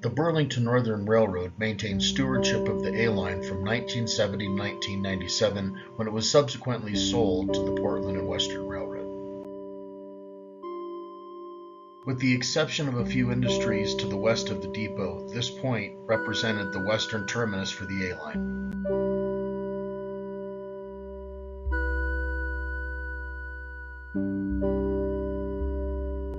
The Burlington Northern Railroad maintained stewardship of the A-line from 1970 to 1997, when it was subsequently sold to the Portland and Western Railroad. With the exception of a few industries to the west of the depot, this point represented the western terminus for the A-line.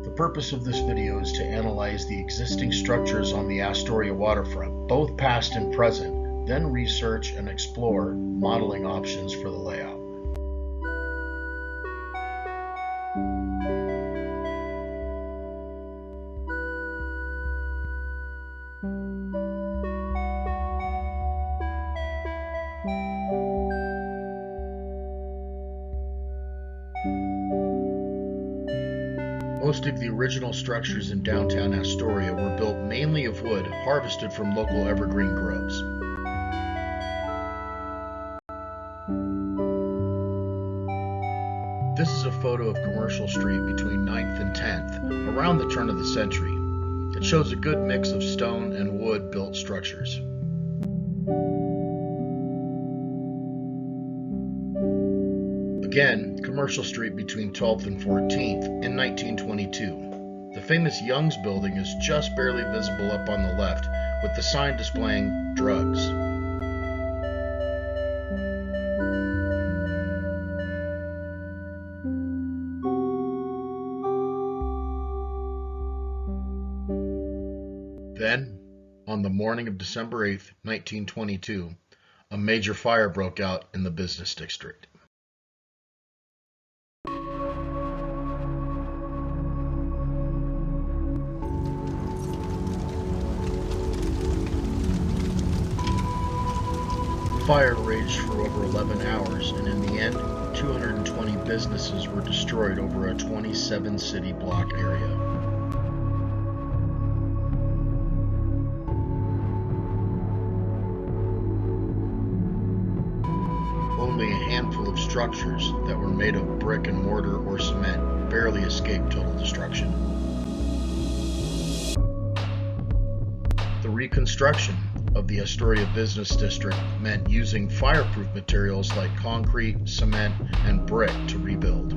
The purpose of this video is to analyze the existing structures on the Astoria waterfront, both past and present, then research and explore modeling options for the layout. Most of the original structures in downtown Astoria were built mainly of wood harvested from local evergreen groves. This is a photo of Commercial Street between 9th and 10th, around the turn of the century. It shows a good mix of stone and wood built structures. Again, Commercial Street between 12th and 14th in 1922. The famous Young's building is just barely visible up on the left, with the sign displaying drugs. Then, on the morning of December 8th, 1922, a major fire broke out in the business district. The fire raged for over 11 hours, and in the end, 220 businesses were destroyed over a 27-city block area. Only a handful of structures that were made of brick and mortar or cement barely escaped total destruction. The reconstruction of the Astoria Business District meant using fireproof materials like concrete, cement, and brick to rebuild.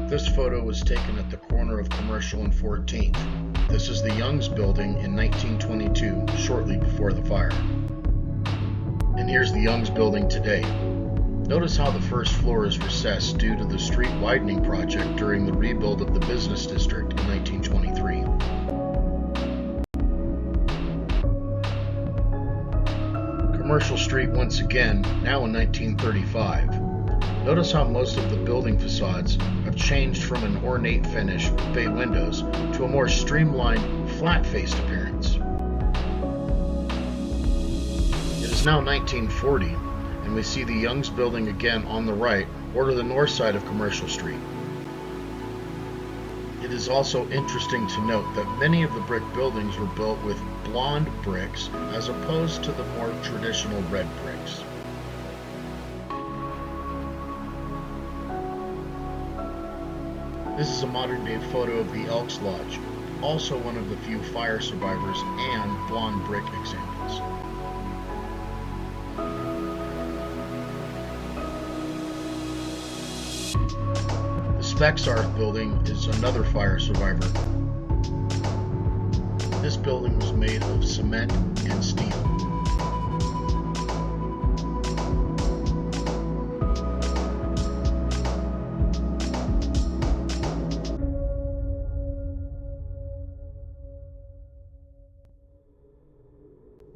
This photo was taken at the corner of Commercial and 14th. This is the Young's building in 1922, shortly before the fire. And here's the Young's building today. Notice how the first floor is recessed due to the street widening project during the rebuild of the business district in 1923. Commercial Street once again, now in 1935. Notice how most of the building facades have changed from an ornate finish with bay windows to a more streamlined, flat-faced appearance. It is now 1940, and we see the Young's building again on the right, or to the north side of Commercial Street. It is also interesting to note that many of the brick buildings were built with blonde bricks as opposed to the more traditional red bricks. This is a modern-day photo of the Elks Lodge, also one of the few fire survivors and blonde brick examples. The Spexarth building is another fire survivor. This building was made of cement and steel.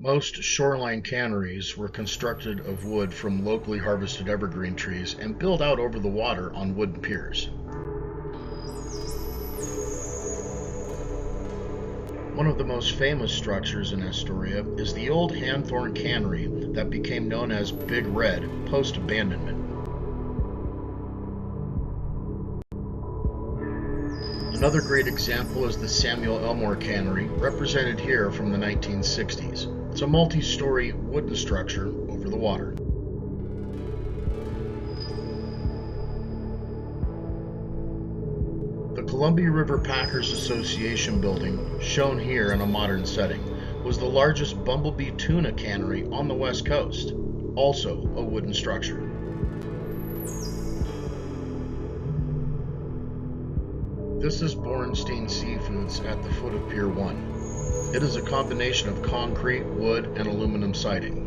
Most shoreline canneries were constructed of wood from locally harvested evergreen trees and built out over the water on wooden piers. One of the most famous structures in Astoria is the old Hanthorn Cannery that became known as Big Red post-abandonment. Another great example is the Samuel Elmore Cannery, represented here from the 1960s. It's a multi-story wooden structure over the water. Columbia River Packers Association building, shown here in a modern setting, was the largest bumblebee tuna cannery on the West Coast, also a wooden structure. This is Bornstein Seafoods at the foot of Pier 1. It is a combination of concrete, wood, and aluminum siding.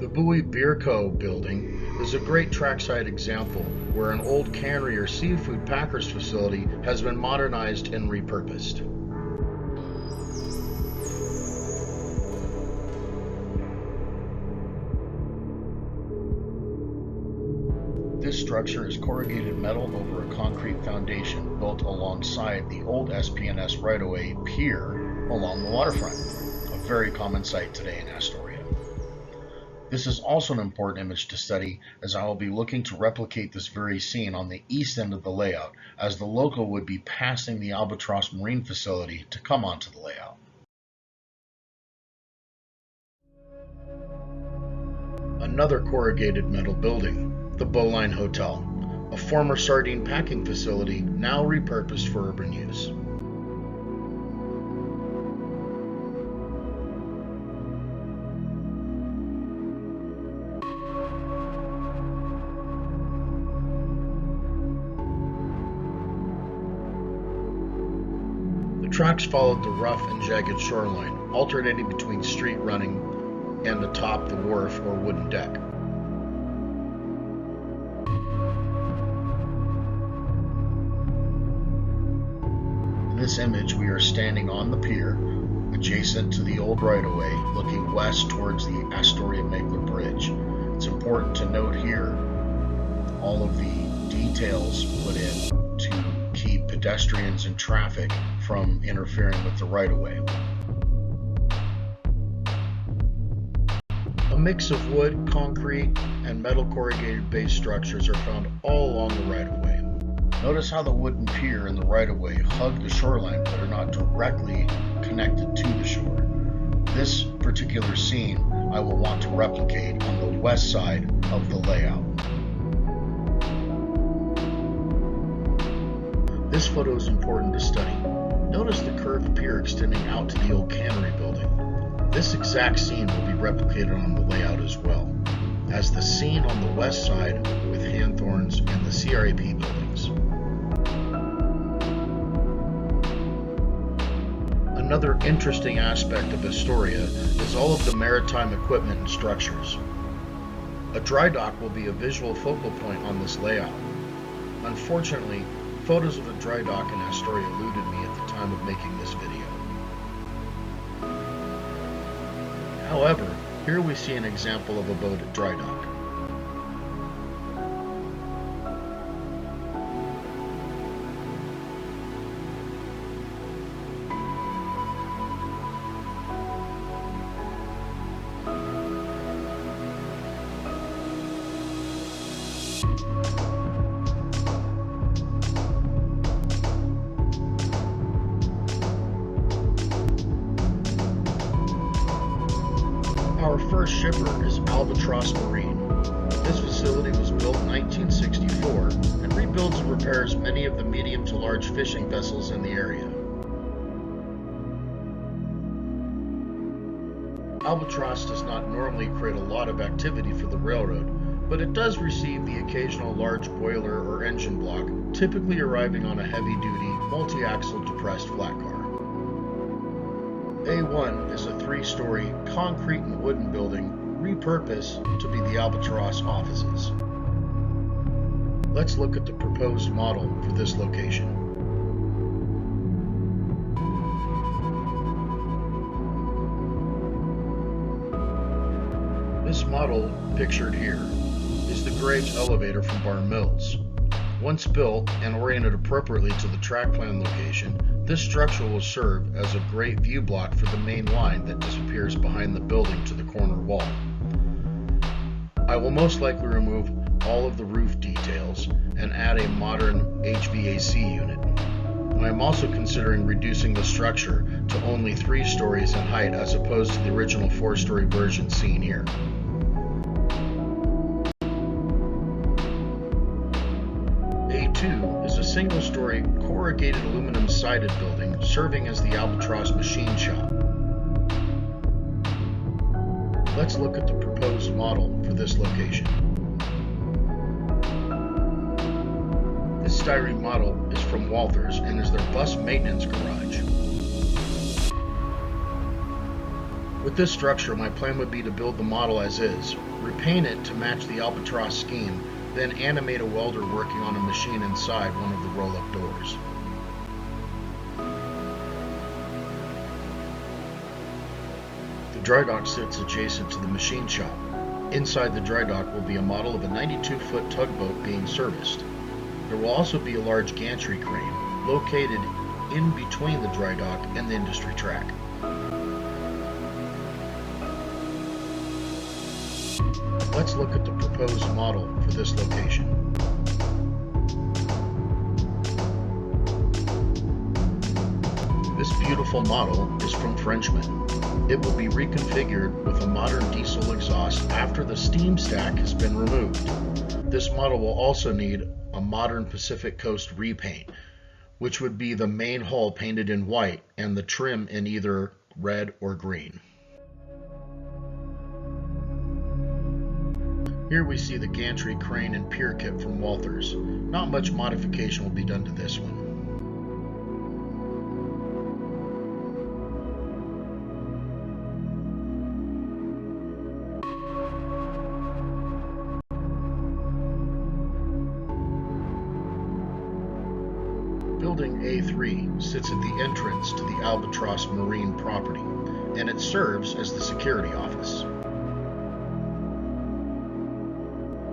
The Bowie Beer Co. building is a great trackside example where an old cannery or seafood packers facility has been modernized and repurposed. This structure is corrugated metal over a concrete foundation built alongside the old SP&S right-of-way pier along the waterfront, a very common sight today in Astoria. This is also an important image to study, as I will be looking to replicate this very scene on the east end of the layout, as the local would be passing the Albatross Marine facility to come onto the layout. Another corrugated metal building, the Bowline Hotel, a former sardine packing facility now repurposed for urban use. The tracks followed the rough and jagged shoreline, alternating between street running and atop the wharf or wooden deck. In this image, we are standing on the pier, adjacent to the old right-of-way, looking west towards the Astoria-Megler Bridge. It's important to note here all of the details put in to keep pedestrians and traffic from interfering with the right-of-way. A mix of wood, concrete, and metal corrugated base structures are found all along the right-of-way. Notice how the wooden pier and the right-of-way hug the shoreline but are not directly connected to the shore. This particular scene I will want to replicate on the west side of the layout. This photo is important to study. Notice the curved pier extending out to the old cannery building. This exact scene will be replicated on the layout as well, as the scene on the west side with Hanthorns and the CRAP buildings. Another interesting aspect of Astoria is all of the maritime equipment and structures. A dry dock will be a visual focal point on this layout. Unfortunately, photos of a dry dock in Astoria eluded me at the time of making this video. However, here we see an example of a boat at dry dock. Our first shipper is Albatross Marine. This facility was built in 1964 and rebuilds and repairs many of the medium to large fishing vessels in the area. Albatross does not normally create a lot of activity for the railroad, but it does receive the occasional large boiler or engine block, typically arriving on a heavy-duty, multi-axle depressed flat car. A1 is a 3-story concrete and wooden building repurposed to be the Albatross offices. Let's look at the proposed model for this location. This model, pictured here, is the Graves elevator from Barn Mills. Once built and oriented appropriately to the track plan location, this structure will serve as a great view block for the main line that disappears behind the building to the corner wall. I will most likely remove all of the roof details and add a modern HVAC unit. I am also considering reducing the structure to only 3 stories in height as opposed to the original 4-story version seen here. A2 is a single-story corrugated aluminum sided building serving as the Albatross machine shop. Let's look at the proposed model for this location. This styrene model is from Walthers and is their bus maintenance garage. With this structure, my plan would be to build the model as is, repaint it to match the Albatross scheme, then animate a welder working on a machine inside one of the roll-up doors. The dry dock sits adjacent to the machine shop. Inside the dry dock will be a model of a 92-foot tugboat being serviced. There will also be a large gantry crane located in between the dry dock and the industry track. Let's look at the proposed model for this location. This beautiful model is from Frenchman. It will be reconfigured with a modern diesel exhaust after the steam stack has been removed. This model will also need a modern Pacific Coast repaint, which would be the main hull painted in white and the trim in either red or green. Here we see the gantry crane and pier kit from Walthers. Not much modification will be done to this one. Building A3 sits at the entrance to the Albatross Marine property, and it serves as the security office.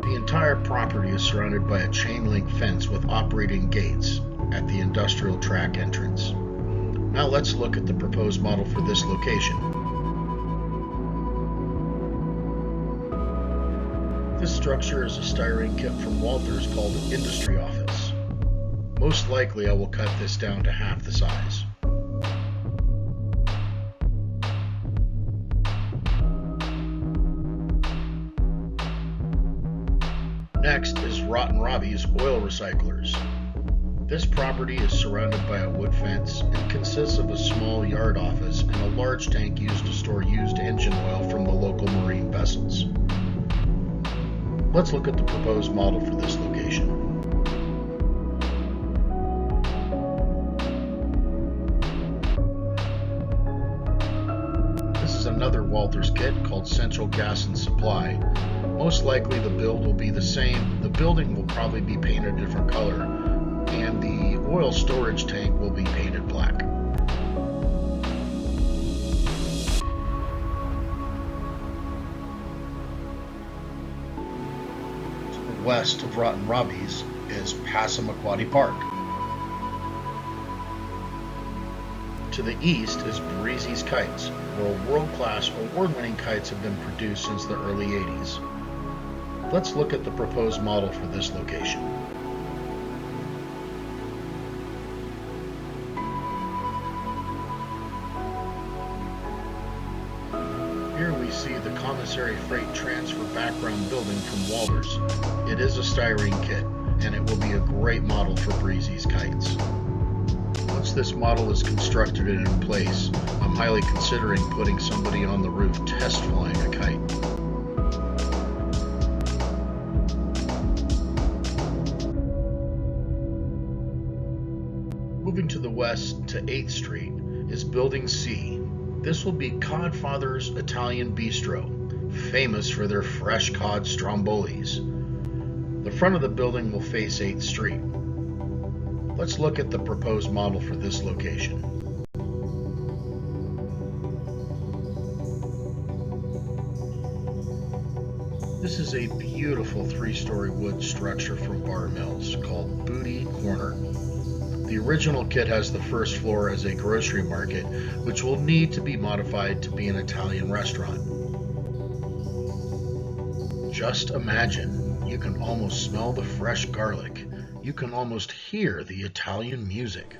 The entire property is surrounded by a chain-link fence with operating gates at the industrial track entrance. Now let's look at the proposed model for this location. This structure is a styrene kit from Walthers called an industry office. Most likely I will cut this down to half the size. Next is Rotten Robbie's Oil Recyclers. This property is surrounded by a wood fence and consists of a small yard office and a large tank used to store used engine oil from the local marine vessels. Let's look at the proposed model for this location. This is another Walthers kit called Central Gas and Supply. Most likely the build will be the same. The building will probably be painted a different color, and the oil storage tank will be painted black. West of Rotten Robbie's is Passamaquoddy Park. To the east is Breezy's Kites, where world-class award-winning kites have been produced since the early 80s. Let's look at the proposed model for this location. Here we see the commissary freight transfer background building from Walthers. It is a styrene kit, and it will be a great model for Breezy's Kites. Once this model is constructed and in place, I'm highly considering putting somebody on the roof test flying a kite. Moving to the west to 8th Street is Building C. This will be Codfather's Italian Bistro, famous for their fresh cod strombolis. The front of the building will face 8th Street. Let's look at the proposed model for this location. This is a beautiful 3-story wood structure from Bar Mills called Booty Corner. The original kit has the first floor as a grocery market, which will need to be modified to be an Italian restaurant. Just imagine, you can almost smell the fresh garlic. You can almost hear the Italian music.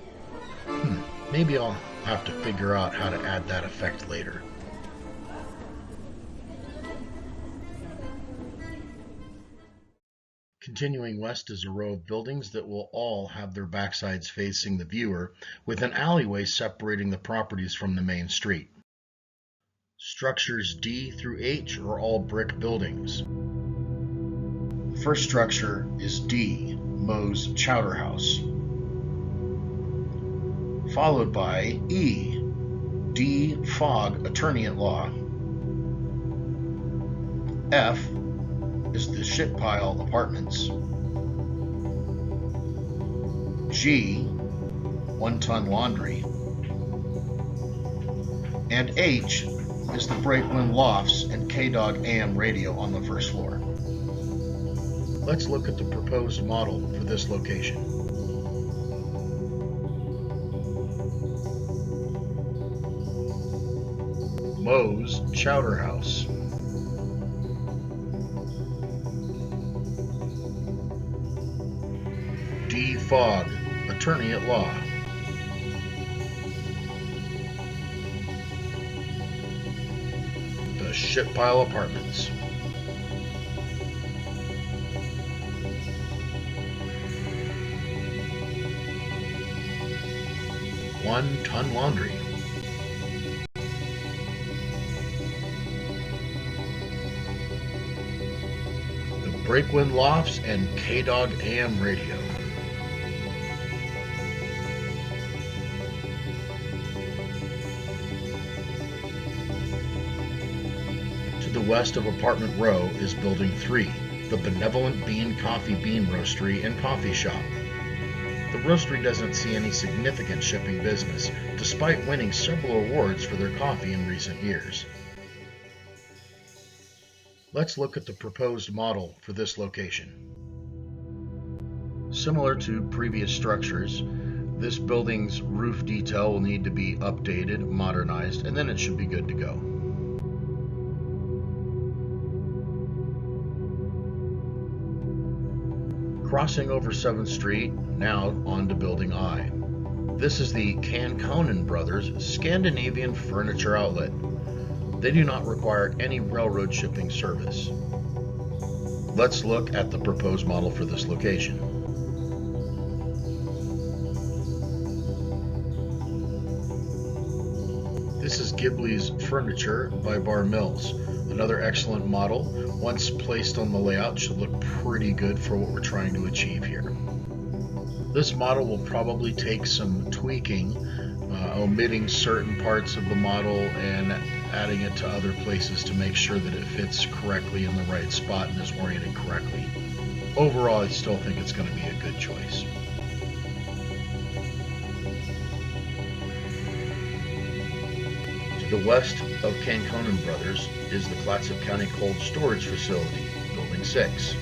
Maybe I'll have to figure out how to add that effect later. Continuing west is a row of buildings that will all have their backsides facing the viewer, with an alleyway separating the properties from the main street. Structures D through H are all brick buildings. The first structure is D, Moe's Chowder House, followed by E, D. Fogg, Attorney at Law. F is the Shit Pile Apartments. G, One Ton Laundry. And H is the Breakwind Lofts and K-Dog AM radio on the first floor. Let's look at the proposed model for this location. Moe's Chowder House. D. Fogg, Attorney at Law. The Shit Pile Apartments. One Ton Laundry. The Breakwind Lofts and K-Dog AM radio. To the west of Apartment Row is Building 3, the Benevolent Bean Coffee Bean Roastery and Coffee Shop. The roastery doesn't see any significant shipping business, despite winning several awards for their coffee in recent years. Let's look at the proposed model for this location. Similar to previous structures, this building's roof detail will need to be updated, modernized, and then it should be good to go. Crossing over 7th Street, now on to Building I. This is the Canconen Brothers Scandinavian Furniture Outlet. They do not require any railroad shipping service. Let's look at the proposed model for this location. This is Ghibli's Furniture by Bar Mills. Another excellent model. Once placed on the layout, should look pretty good for what we're trying to achieve here. This model will probably take some tweaking, omitting certain parts of the model and adding it to other places to make sure that it fits correctly in the right spot and is oriented correctly. Overall, I still think it's going to be a good choice. To the west of Canconen Brothers is the Clatsop County Cold Storage Facility, Building 6.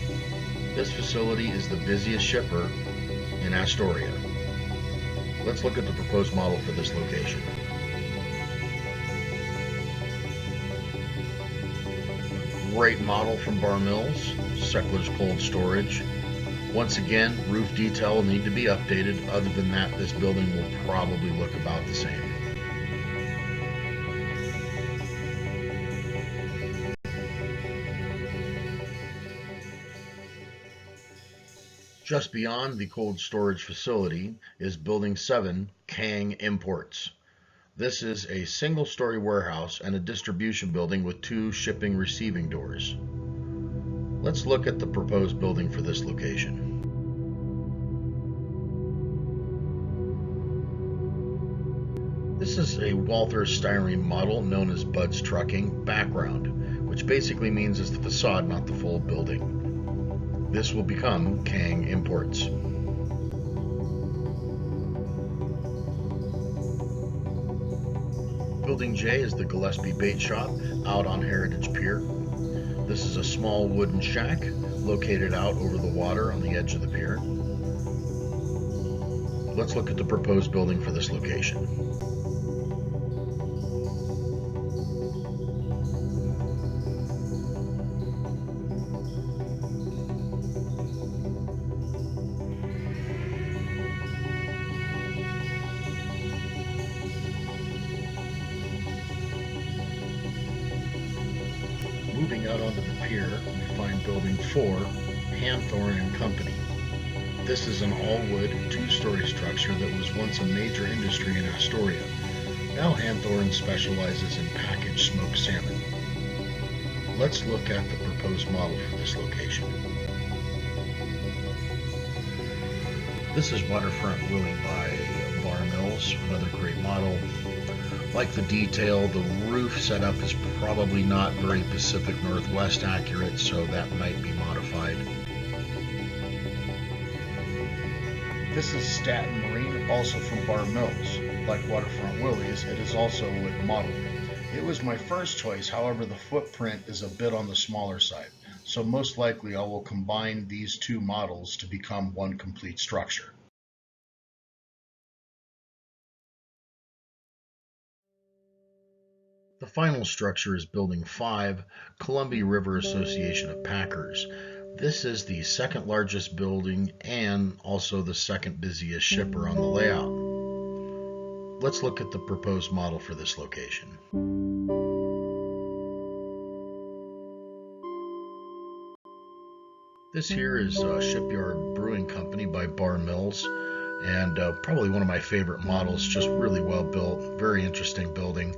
This facility is the busiest shipper in Astoria. Let's look at the proposed model for this location. Great model from Bar Mills, Seckler's Cold Storage. Once again, roof detail will need to be updated. Other than that, this building will probably look about the same. Just beyond the cold storage facility is Building 7, Kang Imports. This is a single-story warehouse and a distribution building with 2 shipping receiving doors. Let's look at the proposed building for this location. This is a Walther Styrene model known as Bud's Trucking background, which basically means it's the facade, not the full building. This will become Kang Imports. Building J is the Gillespie Bait Shop out on Heritage Pier. This is a small wooden shack located out over the water on the edge of the pier. Let's look at the proposed building for this location. 4, Hanthorne and Company. This is an all-wood, two-story structure that was once a major industry in Astoria. Now Hanthorne specializes in packaged smoked salmon. Let's look at the proposed model for this location. This is Waterfront Willie by Bar Mills, another great model. Like the detail, the roof setup is probably not very Pacific Northwest accurate, so that might be modified. This is Staten Marine, also from Bar Mills. Like Waterfront Willie's, it is also a wood model. It was my first choice, however the footprint is a bit on the smaller side, so most likely I will combine these two models to become one complete structure. The final structure is Building 5, Columbia River Association of Packers. This is the second largest building and also the second busiest shipper on the layout. Let's look at the proposed model for this location. This here is Shipyard Brewing Company by Bar Mills, and probably one of my favorite models, just really well built, very interesting building.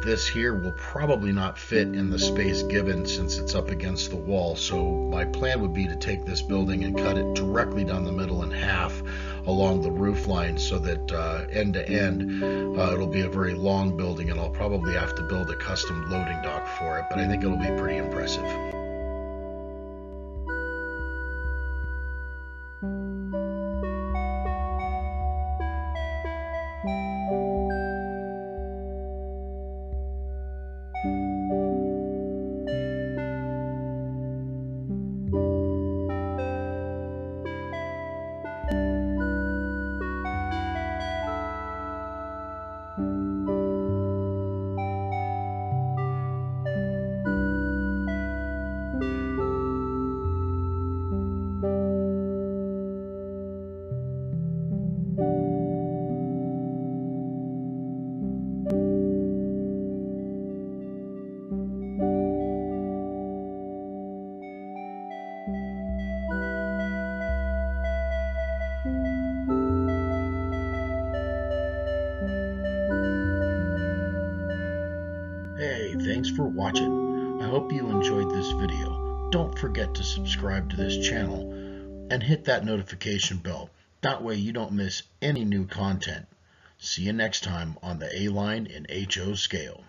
This here will probably not fit in the space given since it's up against the wall, so my plan would be to take this building and cut it directly down the middle in half along the roof line so that end to end it'll be a very long building, and I'll probably have to build a custom loading dock for it, but I think it'll be pretty impressive. Hey, thanks for watching. I hope you enjoyed this video. Don't forget to subscribe to this channel and hit that notification bell. That way you don't miss any new content. See you next time on the A-Line in HO scale.